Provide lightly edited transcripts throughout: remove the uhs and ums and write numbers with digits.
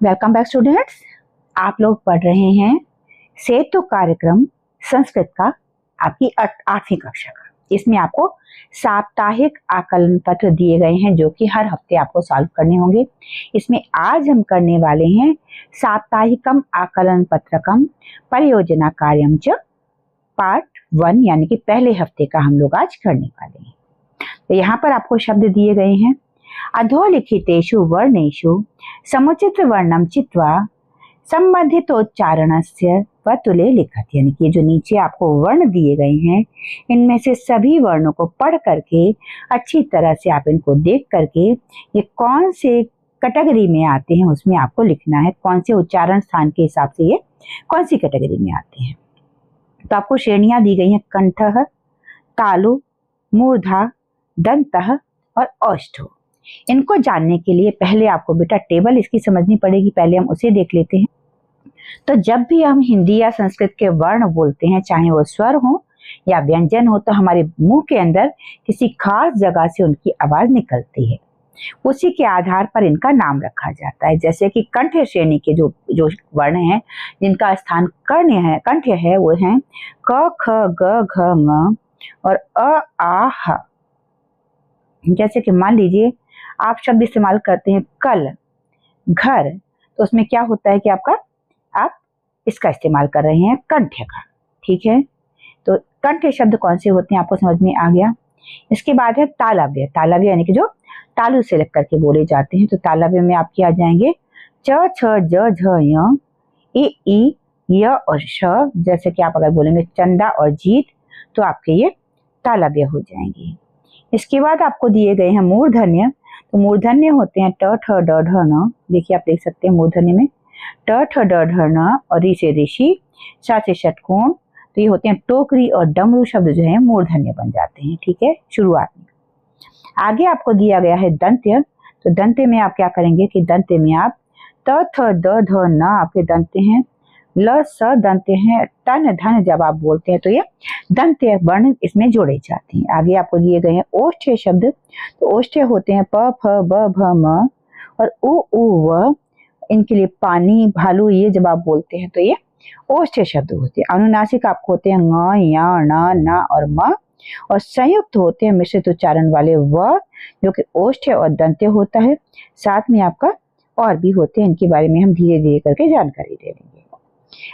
Welcome back students. आप लोग पढ़ रहे हैं सेतु कार्यक्रम संस्कृत का, आपकी 8वीं कक्षा का। इसमें आपको साप्ताहिक आकलन पत्र दिए गए हैं जो कि हर हफ्ते आपको सॉल्व करने होंगे। इसमें आज हम करने वाले हैं साप्ताहिकम आकलन पत्रकम परियोजना कार्यम च पार्ट 1, यानी कि पहले हफ्ते का हम लोग आज करने वाले हैं। तो यहाँ पर आपको शब्द दिए गए हैं। अधोलिखितेषु वर्णेषु समुचित वर्णम चित्वा संबंधितोच्चारणस्य वतुले लिखत, यानी कि जो नीचे आपको वर्ण दिए गए हैं इनमें से सभी वर्णों को पढ़ करके अच्छी तरह से आप इनको देख करके ये कौन से कैटेगरी में आते हैं उसमें आपको लिखना है, कौन से उच्चारण स्थान के हिसाब से ये कौन सी कैटेगरी में आते हैं। तो आपको श्रेणियां दी गई हैं कंठः, तालु, मूर्धा, दंतः और औष्ठो। इनको जानने के लिए पहले आपको बेटा टेबल इसकी समझनी पड़ेगी, पहले हम उसे देख लेते हैं। तो जब भी हम हिंदी या संस्कृत के वर्ण बोलते हैं, चाहे वो स्वर हो या व्यंजन हो, तो हमारे मुंह के अंदर किसी खास जगह से उनकी आवाज निकलती है, उसी के आधार पर इनका नाम रखा जाता है। जैसे कि कंठ श्रेणी के जो वर्ण हैं जिनका स्थान कंठ है वो हैं क, ख, ग, घ, ङ और अ, आ, ह। जैसे कि मान लीजिए आप शब्द इस्तेमाल करते हैं कल, घर, तो उसमें क्या होता है कि आप इसका इस्तेमाल कर रहे हैं कंठ का, ठीक है। तो कंठ शब्द कौन से होते हैं आपको समझ में आ गया। इसके बाद है तालव्य। तालव्य यानी कि जो तालु से लग करके बोले जाते हैं। तो तालव्य में आपके आ जाएंगे च, छ, ज, झ, य, ई, य और श। जैसे कि आप अगर बोलेंगे चंदा और जीत तो आपके ये तालव्य हो जाएंगे। इसके बाद आपको दिए गए हैं मूर्धन्य। तो मूर्धन्य होते हैं ट, ठ, ड, ढ, न। देखिए आप देख सकते हैं मूर्धन्य में ट, ठ, ड, ढ, न और री से ऋषि, षा से षटकोण। तो ये होते हैं टोकरी और डमरू शब्द जो है मूर्धन्य बन जाते हैं, ठीक है, शुरुआत में। आगे आपको दिया गया है दंत्य। तो दंत्य में आप क्या करेंगे कि दंत्य में आप त, थ, द, ध, न आपके दंत्य हैं, ल, स दंत्य हैं, टन, धन जब आप बोलते हैं तो ये दंत्य वर्ण इसमें जोड़े जाते हैं। आगे आपको दिए गए हैं ओष्ठ्य शब्द। तो ओष्ठ्य होते हैं प, फ, ब, भ, म और उ, व। इनके लिए पानी, भालू, ये जब आप बोलते हैं तो ये ओष्ठ्य शब्द होते हैं। अनुनासिक आपको होते हैं ङ, या, ण, न और म। और संयुक्त होते हैं मिश्रित उच्चारण वाले व, जो कि ओष्ठ्य और दंत्य होता है। साथ में आपका और भी होते हैं, इनके बारे में हम धीरे धीरे करके जानकारी दे देंगे।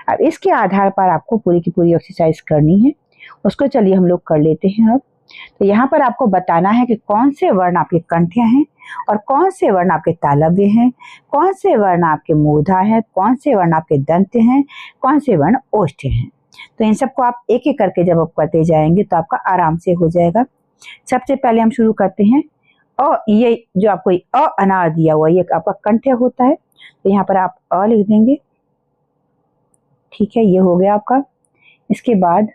अब इसके आधार पर आपको पूरी की पूरी एक्सरसाइज करनी है, उसको चलिए हम लोग कर लेते हैं। अब तो यहाँ पर आपको बताना है कि कौन से वर्ण आपके कंठ्य हैं और कौन से वर्ण आपके तालव्य हैं, कौन से वर्ण आपके मूर्धा हैं, कौन से वर्ण आपके दंत्य हैं, कौन से वर्ण ओष्ठ्य हैं। तो इन सबको आप एक एक करके जब आप करते जाएंगे तो आपका आराम से हो जाएगा। सबसे पहले हम शुरू करते हैं ये जो आपको अ अनार दिया हुआ ये आपका कंठ्य होता है। तो यहाँ पर आप अ लिख देंगे, ठीक है, ये हो गया आपका। इसके बाद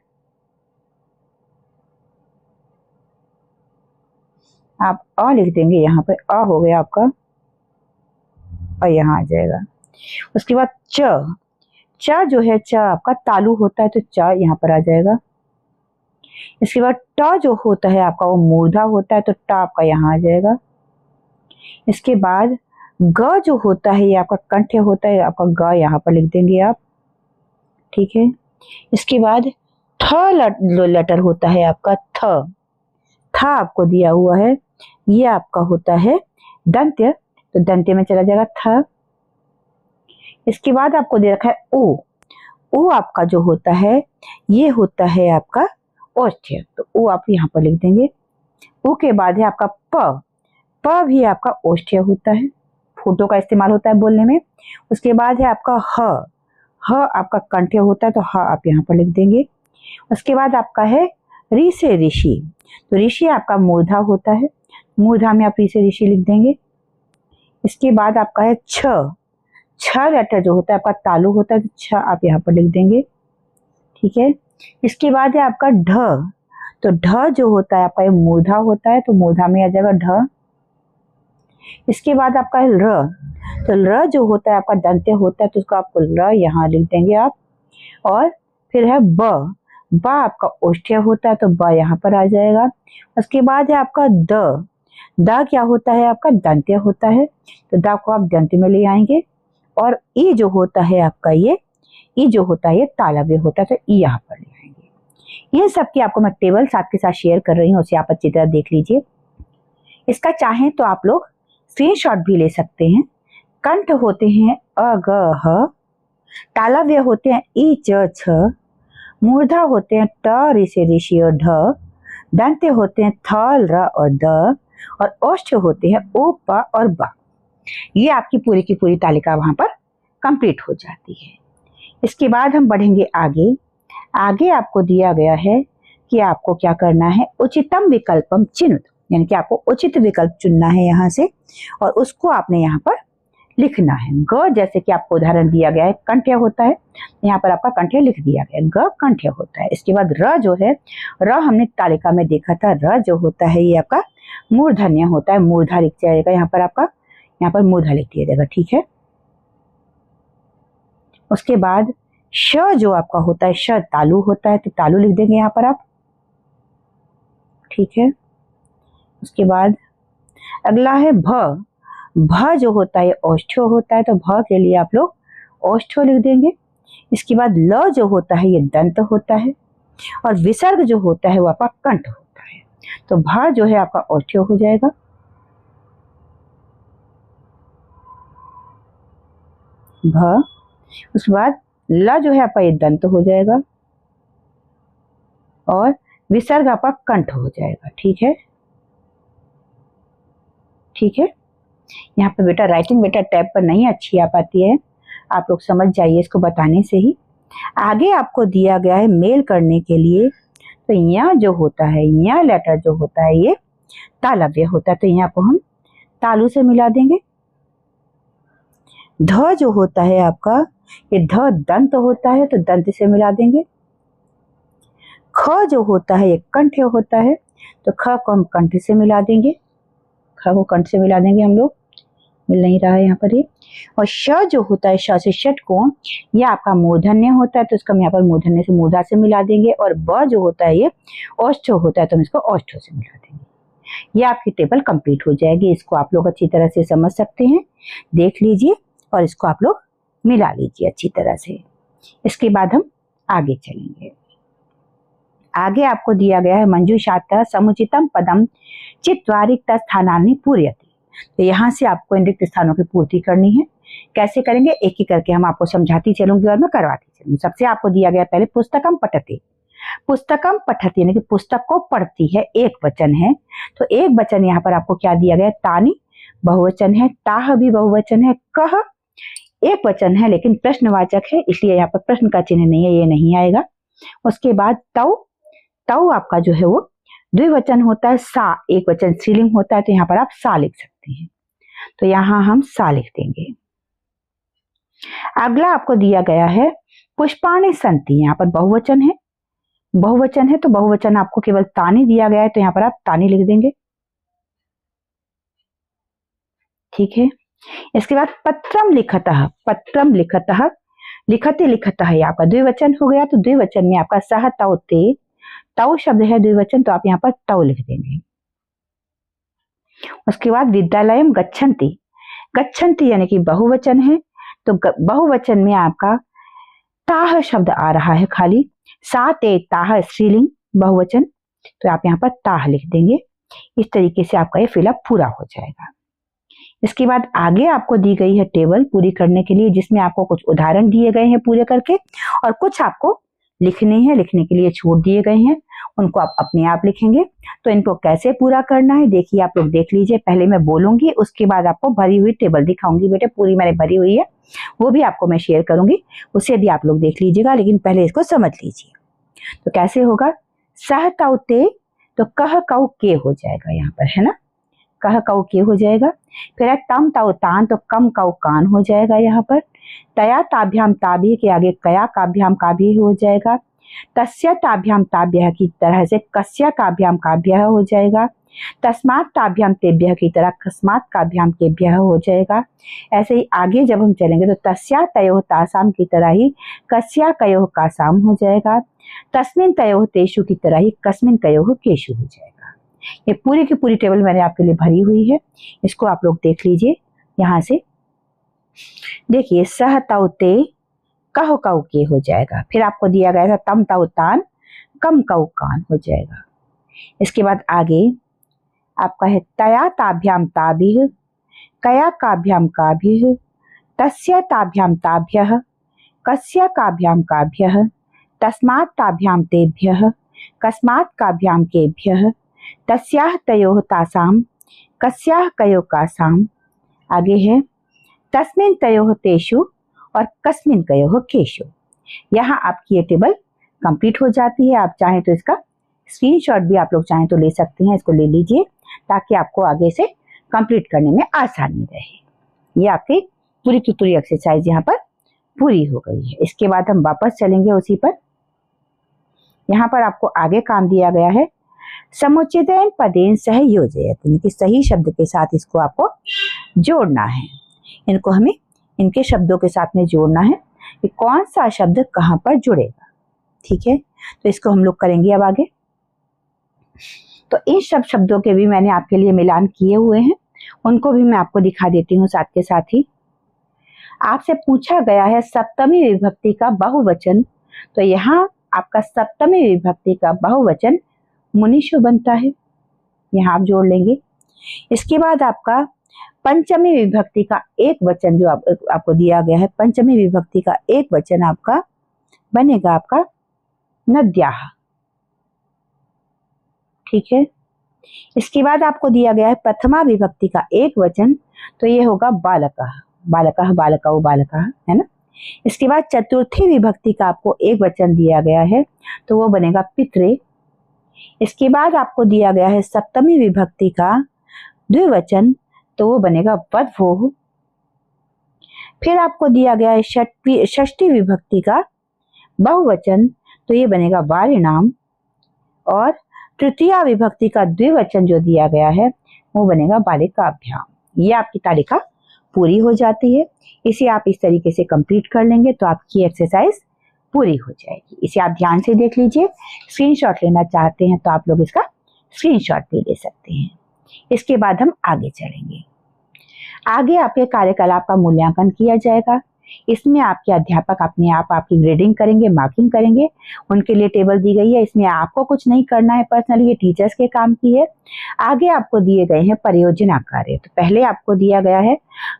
आप अ लिख देंगे, यहाँ पर अ हो गया आपका और यहाँ आ जाएगा। उसके बाद च जो है च आपका तालु होता है तो च यहाँ पर आ जाएगा। इसके बाद ट जो होता है आपका वो मूर्धा होता है तो ट आपका यहाँ आ जाएगा। इसके बाद ग जो होता है ये आपका कंठ्य होता है, आपका ग यहाँ पर लिख देंगे आप, ठीक है। इसके बाद ठ लेटर होता है आपका थ आपको दिया हुआ है, ये आपका होता है दंत्य, तो दंत्य में चला जाएगा थ। इसके बाद आपको दे रखा है उ आपका जो होता है ये होता है आपका ओष्ठ्य, तो उ आप यहाँ पर लिख देंगे। उ के बाद है आपका प भी आपका ओष्ठ्य होता है, फोटो का इस्तेमाल होता है बोलने में। उसके बाद है आपका ह आपका कंठ्य होता है तो ह आप यहाँ पर लिख देंगे। उसके बाद आपका है री से ऋषि, तो ऋषि आपका मूर्धा होता है, मूर्धा में आप री से ऋषि लिख देंगे। इसके बाद आपका है छ लेटर जो होता है आपका तालु होता है तो छ आप यहाँ पर लिख देंगे, ठीक है। इसके बाद है आपका ढ, तो ढ जो होता है आपका ये मूर्धा होता है तो मूर्धा में आ जाएगा ढ। इसके बाद आपका है र, तो र जो होता है आपका दंत्य होता है तो उसको आपको र यहाँ लिख देंगे आप। और फिर है ब आपका ओष्ठ्य होता है तो ब यहाँ पर आ जाएगा। उसके बाद है आपका द क्या होता है आपका दंत्य होता है तो द को आप दंत्य में ले आएंगे। और ई जो होता है आपका ई जो होता है ये तालव्य होता है, तो ई यहाँ पर ले आएंगे। इन सब की आपको मैं टेबल साथ के साथ शेयर कर रही हूँ, उसे आप अच्छी तरह देख लीजिए। इसका चाहें तो आप लोग स्क्रीनशॉट भी ले सकते हैं। कंठ होते हैं अ ग ह, तालव्य होते हैं ई च छ, मूर्धा होते हैं ट ऋषि ऋषि और ढ, दंत्य होते हैं थ र और द, और ओष्ठ होते हैं ओ प और ब। ये आपकी की पूरी तालिका वहां पर कंप्लीट हो जाती है। इसके बाद हम बढ़ेंगे आगे। आगे आपको दिया गया है कि आपको क्या करना है, उचितम विकल्पम चिन्ह, यानी कि आपको उचित विकल्प चुनना है यहाँ से और उसको आपने यहाँ पर लिखना है। ग जैसे कि आपको उदाहरण दिया गया है कंठ्य होता है, यहाँ पर आपका कंठ्य लिख दिया गया है, ग कंठ्य होता है। इसके बाद र जो है, र हमने तालिका में देखा था, र जो होता है ये आपका मूर्धन्य होता है, मूर्धा लिख जाएगा यहाँ पर, आपका यहाँ पर मूर्धा लिख दिया जाएगा, ठीक है। उसके बाद श जो आपका होता है, श तालु होता है, तो तालु लिख देंगे यहाँ पर आप, ठीक है। उसके बाद अगला है भ। भ जो होता है औष्ठ्य होता है, तो भ के लिए आप लोग औष्ठ्य लिख देंगे। इसके बाद ल जो होता है ये दंत होता है, और विसर्ग जो होता है वो आपका कंठ होता है, तो भ जो है आपका औष्ठ्य हो जाएगा। भ। उसके बाद ल जो है आपका ये दंत हो जाएगा और विसर्ग आपका कंठ हो जाएगा, ठीक है, ठीक है। यहाँ पे बेटा राइटिंग बेटा टैब पर नहीं अच्छी आ पाती है, आप लोग समझ जाइए इसको बताने से ही। आगे आपको दिया गया है मेल करने के लिए, तो यहाँ जो होता है, यहाँ लेटर जो होता है ये तालव्य होता है, तो यहाँ को हम तालु से मिला देंगे। ध जो होता है आपका ये ध दंत होता है, तो दंत से मिला देंगे। ख जो होता है ये कंठ होता है, तो ख को हम कंठ से मिला देंगे, ख को कंठ से मिला देंगे हम लोग, मिल नहीं रहा है यहाँ पर ये। और श जो होता है, श से षटकोण, ये आपका मूर्धन्य होता है, तो इसको हम यहाँ पर मूर्धन्य से मूर्धा से मिला देंगे। और ब जो होता है ये औष्ठ होता है, तो हम इसको औष्ठ से मिला देंगे। ये आपकी टेबल कंप्लीट हो जाएगी। इसको आप लोग अच्छी तरह से समझ सकते हैं, देख लीजिए और इसको आप लोग मिला लीजिए अच्छी तरह से। इसके बाद हम आगे चलेंगे। आगे आपको दिया गया है मंजूषातः समुचितम पदम चित्वारिक्त स्थानानि पूर्यति, तो यहाँ से आपको इन रिक्त स्थानों की पूर्ति करनी है। कैसे करेंगे एक एक करके हम आपको समझाती चलूंगी और मैं करवाती चलूंगी। सबसे आपको दिया गया पहले पुस्तकम पठते, पुस्तकम पठती यानी कि पुस्तक को पढ़ती है, एक वचन है, तो एक वचन यहाँ पर आपको क्या दिया गया, तानी बहुवचन है, ताह भी बहुवचन है, कह एक वचन है लेकिन प्रश्नवाचक है, इसलिए यहाँ पर प्रश्न का चिन्ह नहीं है, ये नहीं आएगा। उसके बाद तव, तव आपका जो है वो द्विवचन होता है, सा एक वचन स्त्रीलिंग होता है, तो यहाँ पर आप सा लिख सकते हैं, तो यहाँ हम सा लिख देंगे। अगला आपको दिया गया है पुष्पाणि सन्ति, यहाँ पर बहुवचन है, बहुवचन है तो बहुवचन आपको केवल तानी दिया गया है, तो यहाँ पर आप तानी लिख देंगे, ठीक है। इसके बाद पत्रम लिखतः, पत्रम लिखतः, लिखते लिखतः है आपका द्विवचन हो गया, तो द्विवचन में आपका सह तव ते, तव शब्द है द्विवचन, तो आप यहाँ पर तव लिख देंगे। उसके बाद विद्यालयम गच्छन्ति, गच्छन्ति यानी कि बहुवचन है, तो बहुवचन में आपका ताह शब्द आ रहा है खाली, सा ते ताह स्त्रीलिंग बहुवचन, तो आप यहाँ पर ताह लिख देंगे। इस तरीके से आपका ये फिलअप पूरा हो जाएगा। इसके बाद आगे आपको दी गई है टेबल पूरी करने के लिए, जिसमें आपको कुछ उदाहरण दिए गए हैं पूरे करके, और कुछ आपको लिखने हैं, लिखने के लिए छूट दिए गए हैं, उनको आप अपने आप लिखेंगे। तो इनको कैसे पूरा करना है देखिए, आप लोग देख लीजिए। पहले मैं बोलूंगी, उसके बाद आपको भरी हुई टेबल दिखाऊंगी। बेटे पूरी मैंने भरी हुई है, वो भी आपको मैं शेयर करूंगी, उसे भी आप लोग देख लीजिएगा, लेकिन पहले इसको समझ लीजिए। तो कैसे होगा, सह तव ते, तो कह कऊ के हो जाएगा यहाँ पर, है ना, कह कऊ के हो जाएगा। फिर है तम तव तान, तो कम कऊ कान हो जाएगा यहाँ पर। तया ताभ्याम ताभी के आगे कया काभ्याम का भी हो जाएगा। तस्य ताभ्याम ताभ्यः की तरह से कस्य काभ्याम काभ्यः हो जाएगा। तस्मात् ताभ्याम तेभ्यः की तरह कस्मात् काभ्याम केभ्यः हो जाएगा। ऐसे ही आगे जब हम चलेंगे तो तस्या तयोः तासाम की तरह ही कस्या कयोः कासाम हो जाएगा। तस्मिन् तयोः तेषु की तरह ही कस्मिन् कयोः केषु हो जाएगा। ये पूरी की पूरी टेबल मैंने आपके लिए भरी हुई है, इसको आप लोग देख लीजिए यहाँ से। देखिए सह तौ ते कहो कऊ के हो जाएगा। फिर आपको दिया गया था तम तौ तान कम कऊ कान हो जाएगा। इसके बाद आगे आपका है तया ताभ्याम ताभिः कया काभ्याम काभिः तस्य ताभ्याम ताभ्यः कस्य काभ्याम काभ्यः तस्मात् ताभ्याम तेभ्यः कस्मात् काभ्याम केभ्यः तस्याः तयोः तासाम कस्याः कयोः कासाम। आगे है तस्मिन् तयोः तेषु और कस्मिन् कयोः केषु। यहाँ आपकी ये टेबल कंप्लीट हो जाती है। आप चाहें तो इसका स्क्रीनशॉट भी आप लोग चाहें तो ले सकते हैं, इसको ले लीजिए ताकि आपको आगे से कंप्लीट करने में आसानी रहे। ये आपकी पूरी की पूरी एक्सरसाइज यहाँ पर पूरी हो गई है। इसके बाद हम वापस चलेंगे उसी पर। यहाँ पर आपको आगे काम दिया गया है समुचितेन पदेन सह योजयत, यानी कि सही शब्द के साथ इसको आपको जोड़ना है। इनको हमें इनके शब्दों के साथ में जोड़ना है कि कौन सा शब्द कहाँ पर जुड़ेगा। ठीक है, तो इसको हम लोग करेंगे अब आगे। तो इन सब शब्दों के भी मैंने आपके लिए मिलान किए हुए हैं, उनको भी मैं आपको दिखा देती हूँ साथ के साथ ही। आपसे पूछा गया है सप्तमी विभक्ति का बहुवचन, तो यहाँ आपका सप्तमी विभक्ति का बहुवचन मुनीषु बनता है, यहाँ आप जोड़ लेंगे। इसके बाद आपका पंचमी विभक्ति का एक वचन जो आपको दिया गया है, पंचमी विभक्ति का एक वचन आपका बनेगा आपका नद्याः। ठीक है, इसके बाद आपको दिया गया है प्रथमा विभक्ति का एक वचन, तो ये होगा बालकः, बालकः बालकौ बालकः, है ना। इसके बाद चतुर्थी विभक्ति का आपको एक वचन दिया गया है, तो वो बनेगा पितरे। इसके बाद आपको दिया गया है सप्तमी विभक्ति का द्विवचन, तो वो बनेगा वधवोः। फिर आपको दिया गया है षष्ठी विभक्ति का बहुवचन, तो ये बनेगा वारिणाम। और तृतीया विभक्ति का द्विवचन जो दिया गया है वो बनेगा बालिकाभ्याम। ये आपकी तालिका पूरी हो जाती है। इसे आप इस तरीके से कंप्लीट कर लेंगे तो आपकी एक्सरसाइज पूरी हो जाएगी। इसे आप ध्यान से देख लीजिए। स्क्रीनशॉट लेना चाहते हैं तो आप लोग इसका स्क्रीनशॉट भी ले सकते हैं। इसके बाद हम आगे चलेंगे। आगे आपके कार्यकलाप का मूल्यांकन किया जाएगा। इसमें आपके अध्यापक अपने आप आपकी ग्रेडिंग करेंगे, मार्किंग करेंगे। उनके लिए टेबल दी गई है, इसमें आपको कुछ नहीं करना है पर्सनली, ये टीचर्स के काम की है। आगे आपको दिए गए हैं परियोजना कार्य। तो पहले आपको दिया गया है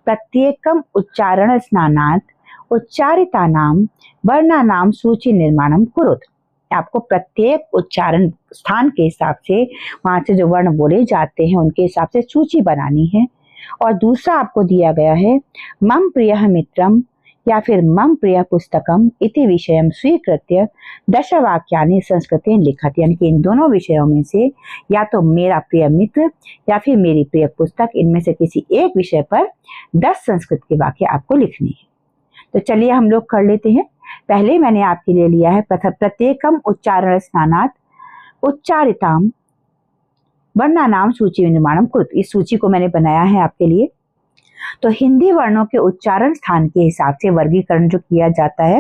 प्रत्येकम उच्चारण स्नानात् उच्चारितानां वर्णानां सूची निर्माणम कुरुत। आपको प्रत्येक उच्चारण स्थान के हिसाब से वहां से जो वर्ण बोले जाते हैं उनके हिसाब से सूची बनानी है। और दूसरा आपको दिया गया है मम प्रियः मित्रम या फिर मम प्रिय पुस्तकम इति विषयम स्वीकृत्य दशवाक्यानि संस्कृतेन लिखत, यानी कि इन दोनों विषयों में से या तो मेरा प्रिय मित्र या फिर मेरी प्रिय पुस्तक, इनमें से किसी एक विषय पर 10 संस्कृत के वाक्य आपको लिखने हैं। तो चलिए हम लोग कर लेते हैं। पहले मैंने आपके लिए लिया है प्रत्येकम उच्चारण स्नानात् उच्चारिताम वर्णानाम सूची निर्माणम कुरुत। इस सूची को मैंने बनाया है आपके लिए। तो हिंदी वर्णों के उच्चारण स्थान के हिसाब से वर्गीकरण जो किया जाता है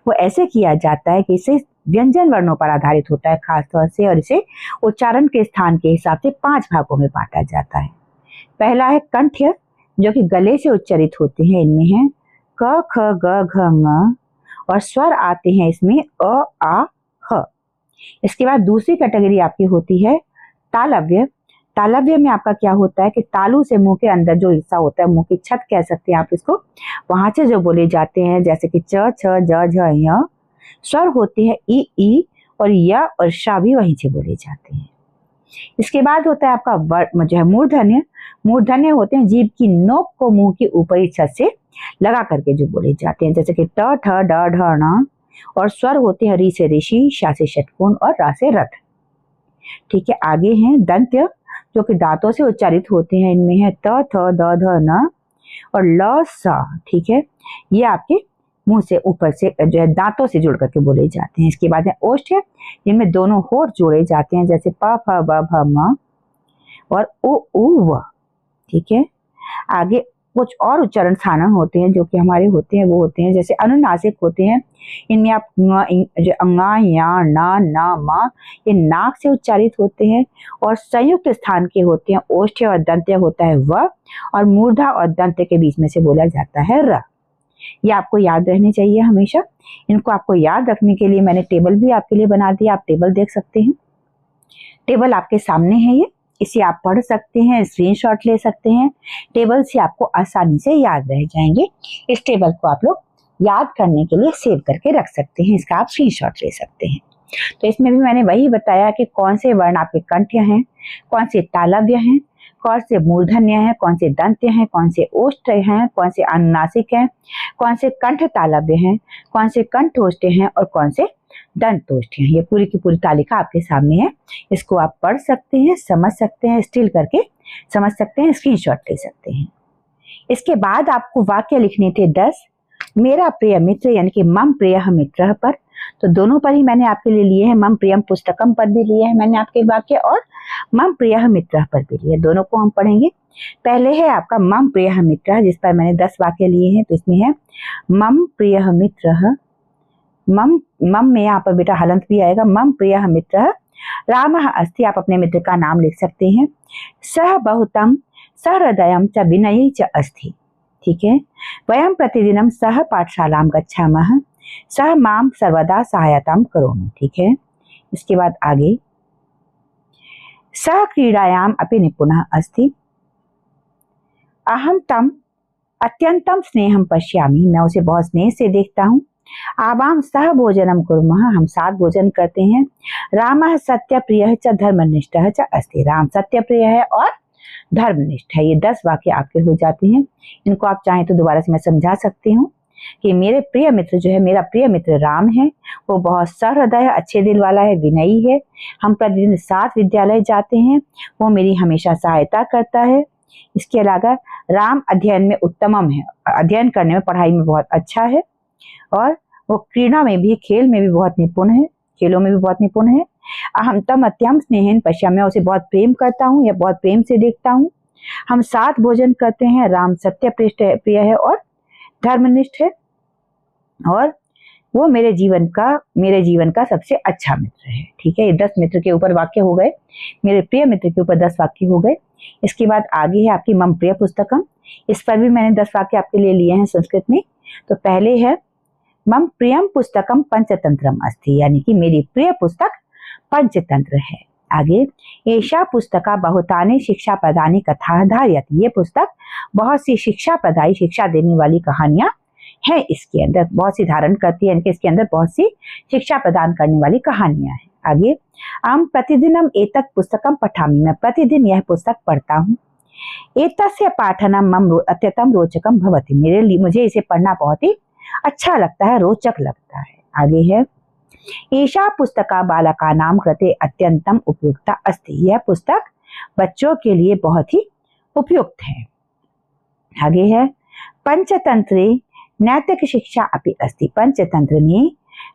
वो ऐसे किया जाता है कि इसे व्यंजन वर्णों पर आधारित होता है खास तौर से, और इसे उच्चारण के स्थान के हिसाब से 5 भागों में बांटा जाता है। पहला है कंठ्य, जो कि गले से उच्चारित होते हैं। इनमें है क ख ग घ ङ, और स्वर आते हैं इसमें अ आ ह। इसके बाद दूसरी कैटेगरी आपकी होती है तालव्य। तालव्य में आपका क्या होता है कि तालु से मुंह के अंदर जो हिस्सा होता है, मुंह की छत कह सकते हैं आप इसको, वहां से जो बोले जाते हैं जैसे कि च छ ज झ य, स्वर होते हैं ई और य और श भी वहीं से बोले जाते हैं। इसके बाद होता है आपका जो है मूर्धन्य। मूर्धन्य होते हैं जीभ की नोक को मुंह की ऊपरी छत से लगा करके जो बोले जाते हैं, जैसे कि ट ठ ड ढ ण, और स्वर होते हैं री से ऋषि, शा से षटकोण और रा से रथ। ठीक है, आगे हैं दंत्य, जो कि दांतों से उच्चारित होते हैं। इनमें है त थ द ध न और ल स। ठीक है, ये आपके मुंह से ऊपर से जो है दांतों से जुड़ करके बोले जाते हैं। इसके बाद है ओष्ठ्य, जिनमें दोनों होठ जोड़े जाते हैं, जैसे प फ ब भ म और उ उ व। ठीक है, आगे कुछ और उच्चारण स्थान होते हैं जो कि हमारे होते हैं, वो होते हैं जैसे अनुनासिक होते हैं। इनमें आप जो अंगा या ना ना मा, ये नाक से उच्चारित होते हैं। और संयुक्त स्थान के होते हैं ओष्ठ्य और दंत्य होता है व, और मूर्धा और दंत्य के बीच में से बोला जाता है र। ये आपको याद रहने चाहिए हमेशा। इनको आपको याद रखने के लिए मैंने टेबल भी आपके लिए बना दिया, आप टेबल देख सकते हैं। टेबल आपके सामने है, ये इसे आप पढ़ सकते हैं, स्क्रीनशॉट ले सकते हैं। टेबल से आपको आसानी से याद रह जाएंगे। इस टेबल को आप लोग याद करने के लिए सेव करके रख सकते हैं, इसका आप स्क्रीनशॉट ले सकते हैं। तो इसमें भी मैंने वही बताया कि कौन से वर्ण आपके कंठ्य हैं, कौन से तालव्य हैं, कौन से मूर्धन्य हैं, कौन से दंत्य हैं, कौन से ओष्ठ हैं, कौन से अनुनासिक हैं, कौन से कंठ तालव्य हैं, कौन से कंठोष्ठ हैं और कौन से दंतोष्ठ हैं। ये पूरी की पूरी तालिका आपके सामने है। इसको आप पढ़ सकते हैं, समझ सकते हैं, स्टिल करके समझ सकते हैं, स्क्रीनशॉट ले सकते हैं। इसके बाद आपको वाक्य लिखने थे 10 मेरा प्रिय मित्र यानी कि मम प्रियः मित्रः पर। तो दोनों पर ही मैंने आपके लिए लिए हैं, मम प्रियम पुस्तकम पर भी लिए हैं मैंने आपके वाक्य और मम प्रियः मित्रः पर भी लिए। दोनों को हम पढ़ेंगे। पहले है आपका मम प्रियः मित्रः, जिस पर मैंने 10 वाक्य लिए हैं। तो इसमें है मम प्रियः मित्रः, मम में यहाँ पर बेटा हलंत भी आएगा। मम प्रियः मित्रः रामः अस्ति, आप अपने मित्र का नाम लिख सकते हैं। सह बहुतम सहृदयं च विनयी च अस्ति, ठीक है। वयं प्रतिदिनं सह पाठशालां गच्छामः, सह मां सर्वदा सहायतां करोमि, ठीक है। इसके बाद आगे सह क्रीडायाम् अपि निपुणः अस्ति, अहं तम अत्यंतम स्नेहं पश्यामि, मैं उसे बहुत स्नेह से देखता हूँ। आवाम सह भोजनम कुर्मः, हम साथ भोजन करते हैं। रामः सत्य प्रियः च धर्मनिष्ठः च अस्ति, राम सत्य प्रिय है और धर्मनिष्ठ है। ये 10 वाक्य आपके हो जाते हैं। इनको आप चाहें तो दोबारा से मैं समझा सकती हूँ कि मेरे प्रिय मित्र जो है, मेरा प्रिय मित्र राम है, वो बहुत सहृदय है, अच्छे दिल वाला है, विनयी है। हम प्रतिदिन साथ विद्यालय जाते हैं, वो मेरी हमेशा सहायता करता है। इसके अलावा राम अध्ययन में उत्तमम है, अध्ययन करने में, पढ़ाई में बहुत अच्छा है और वो क्रीड़ा में भी, खेल में भी बहुत निपुण है, खेलों में भी बहुत निपुण है। अहम तम अत्यम स्नेहन पश्यामि, मैं उसे बहुत प्रेम करता हूँ या बहुत प्रेम से देखता हूँ। हम साथ भोजन करते हैं। राम सत्य प्रिय है और धर्मनिष्ठ है और वो मेरे जीवन का सबसे अच्छा मित्र है, ठीक है। ये 10 मित्र के ऊपर वाक्य हो गए, मेरे प्रिय मित्र के ऊपर 10 वाक्य हो गए। इसके बाद आगे है आपकी मम प्रिय पुस्तकम, इस पर भी मैंने 10 वाक्य आपके लिए लिए हैं संस्कृत में। तो पहले है मम प्रियम पुस्तकम पंचतंत्रम अस्ति, यानी कि मेरी प्रिय पुस्तक पंचतंत्र है। आगे एषा पुस्तका बहुतानि शिक्षा प्रदानी कथा धारयति, ये पुस्तक बहुत सी शिक्षा प्रदायी, शिक्षा देने वाली कहानियां हैं, इसके अंदर बहुत सी धारण करती है, इनके इसके अंदर बहुत सी शिक्षा प्रदान करने वाली कहानियां हैं। आगे हम प्रतिदिनम एतत् पुस्तकम पठामि, मैं प्रतिदिन यह पुस्तक पढ़ता हूँ। एतस्य पाठनम मम अत्यंतम रोचकम भवति, मेरे लिए, मुझे इसे पढ़ना बहुत ही अच्छा लगता है, रोचक लगता है। आगे है एषा पुस्तका बालकानां कृते अत्यंतम उपयुक्ता अस्ति, यह पुस्तक बच्चों के लिए बहुत ही उपयुक्त है। आगे है पंचतंत्रे नैतिक शिक्षा अपि अस्ति, पंचतंत्र में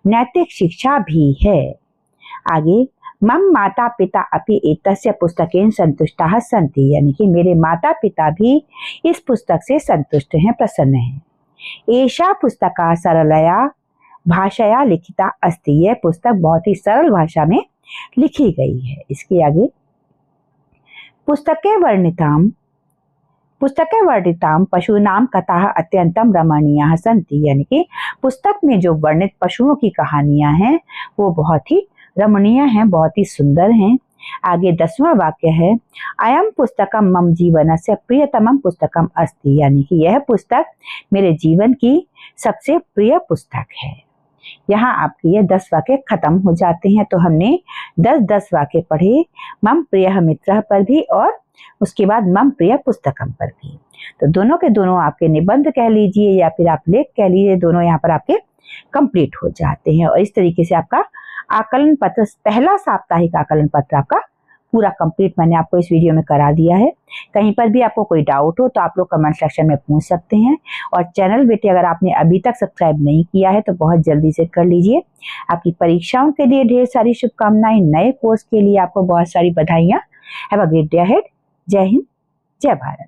नैतिक शिक्षा भी है। आगे मम माता पिता अपि एतस्य पुस्तकेन संतुष्टाः सन्ति, यानी कि मेरे माता पिता भी इस पुस्तक से संतुष्ट हैं, प्रसन्न हैं। एषा पुस्तका सरलया भाषाया लिखिता अस्ति, यह पुस्तक बहुत ही सरल भाषा में लिखी गई है। इसके आगे पुस्तके वर्णिताम पशूनाम कथाः अत्यंतम रमणीयाः सन्ति, यानी कि पुस्तक में जो वर्णित पशुओं की कहानियां हैं वो बहुत ही रमणीय हैं, बहुत ही सुंदर हैं। आगे 10वां वाक्य है अयम पुस्तकम मम जीवनस्य प्रियतमम पुस्तकम अस्ति, यानी कि यह पुस्तक मेरे जीवन की सबसे प्रिय पुस्तक है। यहाँ आपके ये 10 वाक्य खत्म हो जाते हैं। तो हमने 10 वाक्य पढ़े, मम प्रियः मित्रः पर भी और उसके बाद मम प्रिय पुस्तकम पर भी। तो दोनों के दोनों आपके निबंध कह लीजिए या फिर आप लेख कह लीजिए, दोनों यहाँ पर आपके कंप्लीट हो जाते हैं। और इस तरीके से आपका आकलन पत्र, पहला साप्ताहिक आकलन पत्र आपका पूरा कंप्लीट मैंने आपको इस वीडियो में करा दिया है। कहीं पर भी आपको कोई डाउट हो तो आप लोग कमेंट सेक्शन में पूछ सकते हैं। और चैनल बेटे अगर आपने अभी तक सब्सक्राइब नहीं किया है तो बहुत जल्दी से कर लीजिए। आपकी परीक्षाओं के लिए ढेर सारी शुभकामनाएं, नए कोर्स के लिए आपको बहुत सारी बधाइयाँ। Have a great day ahead. जय हिंद, जय भारत।